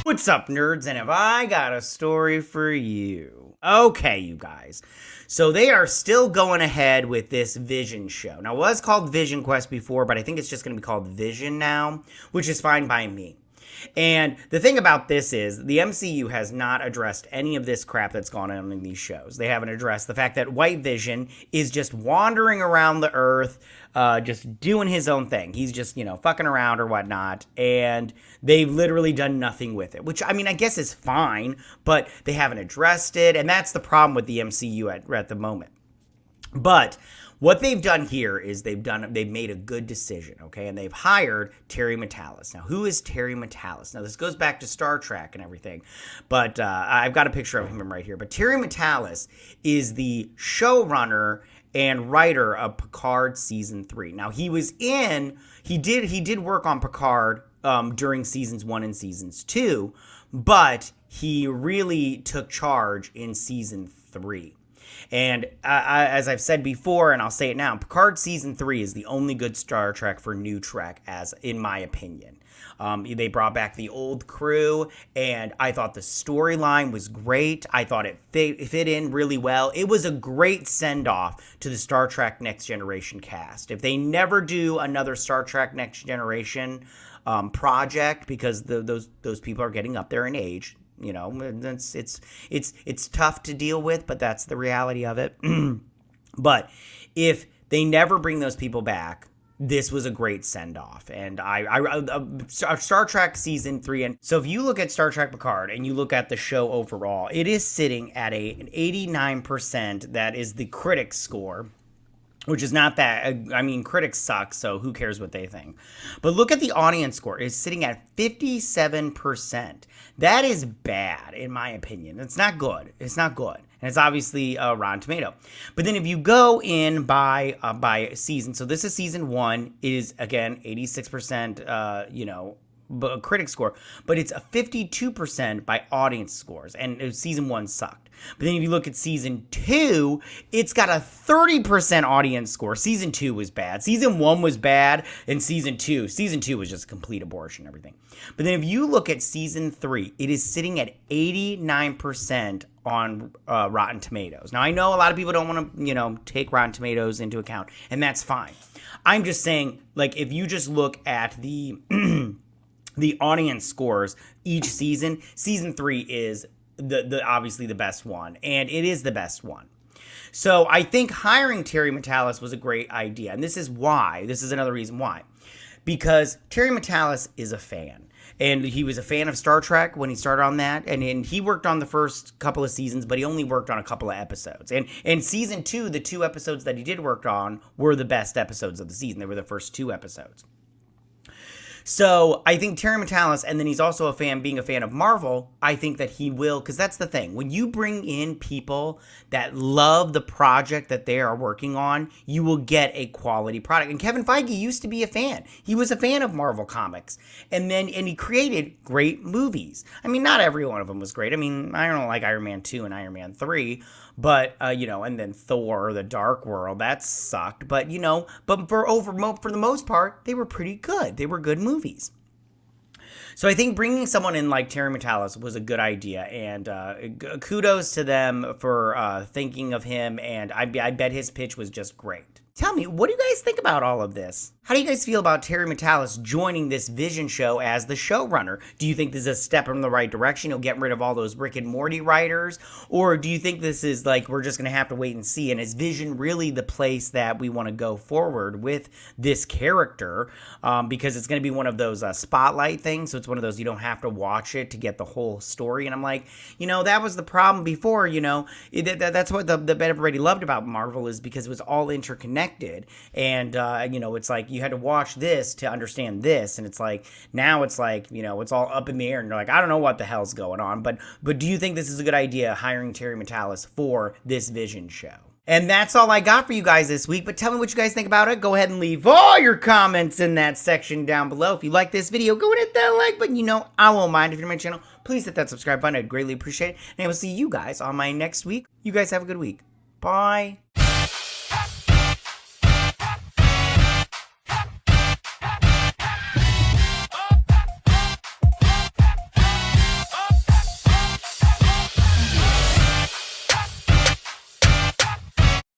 What's up, nerds? And have I got a story for you? Okay, you guys. So they are still going ahead with this Vision show. Now, it was called Vision Quest before, but I think it's just going to be called Vision now, which is fine by me. And the thing about this is the MCU has not addressed any of this crap that's gone on in these shows. They haven't addressed the fact that White Vision is just wandering around the Earth, just doing his own thing. He's just, fucking around or whatnot. And they've literally done nothing with it, which, I mean, I guess is fine, but they haven't addressed it. And that's the problem with the MCU at the moment. But what they've done here is they've made a good decision, okay? And they've hired Terry Matalas. Now, who is Terry Matalas? Now, this goes back to Star Trek and everything, but I've got a picture of him right here. But Terry Matalas is the showrunner and writer of Picard season 3. Now, he did work on Picard during seasons 1 and seasons 2, but he really took charge in season 3. And as I've said before, and I'll say it now, Picard Season 3 is the only good Star Trek for new Trek, as in my opinion. They brought back the old crew, and I thought the storyline was great. I thought it fit in really well. It was a great send-off to the Star Trek Next Generation cast. If they never do another Star Trek Next Generation project, because those people are getting up there in age, it's tough to deal with, but that's the reality of it. But if they never bring those people back, this was a great send-off. And Star Trek Season 3, and so if you look at Star Trek Picard and you look at the show overall, it is sitting at an 89%. That is the critics score, which is not that, I mean, critics suck, so who cares what they think. But look at the audience score. It's sitting at 57%. That is bad, in my opinion. It's not good. It's not good. And it's obviously Rotten Tomato. But then if you go in by season, so this is season 1, it is, again, 86%, critic score, but it's a 52% by audience scores, and season 1 sucked. But then if you look at season 2, it's got a 30% audience score. Season 2 was bad. Season 1 was bad, and season 2 was just a complete abortion and everything. But then if you look at season 3, it is sitting at 89% on Rotten Tomatoes. Now, I know a lot of people don't want to, take Rotten Tomatoes into account, and that's fine. I'm just saying, if you just look at the the audience scores each season, season 3 is the obviously the best one, and it is the best one. So I think hiring Terry Matalas was a great idea, and this is another reason why. Because Terry Matalas is a fan, and he was a fan of Star Trek when he started on that, and he worked on the first couple of seasons, but he only worked on a couple of episodes. And season 2, the 2 episodes that he did work on were the best episodes of the season. They were the first 2 episodes. So I think Terry Matalas, and then he's also being a fan of Marvel, I think that he will, because that's the thing. When you bring in people that love the project that they are working on, you will get a quality product. And Kevin Feige used to be a fan. He was a fan of Marvel Comics. And he created great movies. I mean, not every one of them was great. I mean, I don't like Iron Man 2 and Iron Man 3. But, and then Thor, The Dark World, that sucked. But, but for the most part, they were pretty good. They were good movies. So I think bringing someone in like Terry Matalas was a good idea. And kudos to them for thinking of him. And I bet his pitch was just great. Tell me, what do you guys think about all of this? How do you guys feel about Terry Matalas joining this Vision show as the showrunner? Do you think this is a step in the right direction? He'll get rid of all those Rick and Morty writers? Or do you think this is we're just going to have to wait and see? And is Vision really the place that we want to go forward with this character? Because it's going to be one of those spotlight things. So it's one of those you don't have to watch it to get the whole story. And I'm like, that was the problem before, that's what the everybody loved about Marvel, is because it was all interconnected. And, it's like you had to watch this to understand this. And it's like, now it's like, it's all up in the air. And you're like, I don't know what the hell's going on. But do you think this is a good idea, hiring Terry Matalas for this Vision show? And that's all I got for you guys this week. But tell me what you guys think about it. Go ahead and leave all your comments in that section down below. If you like this video, go and hit that like button. I won't mind. If you're new to my channel, please hit that subscribe button. I'd greatly appreciate it. And I will see you guys on my next week. You guys have a good week. Bye.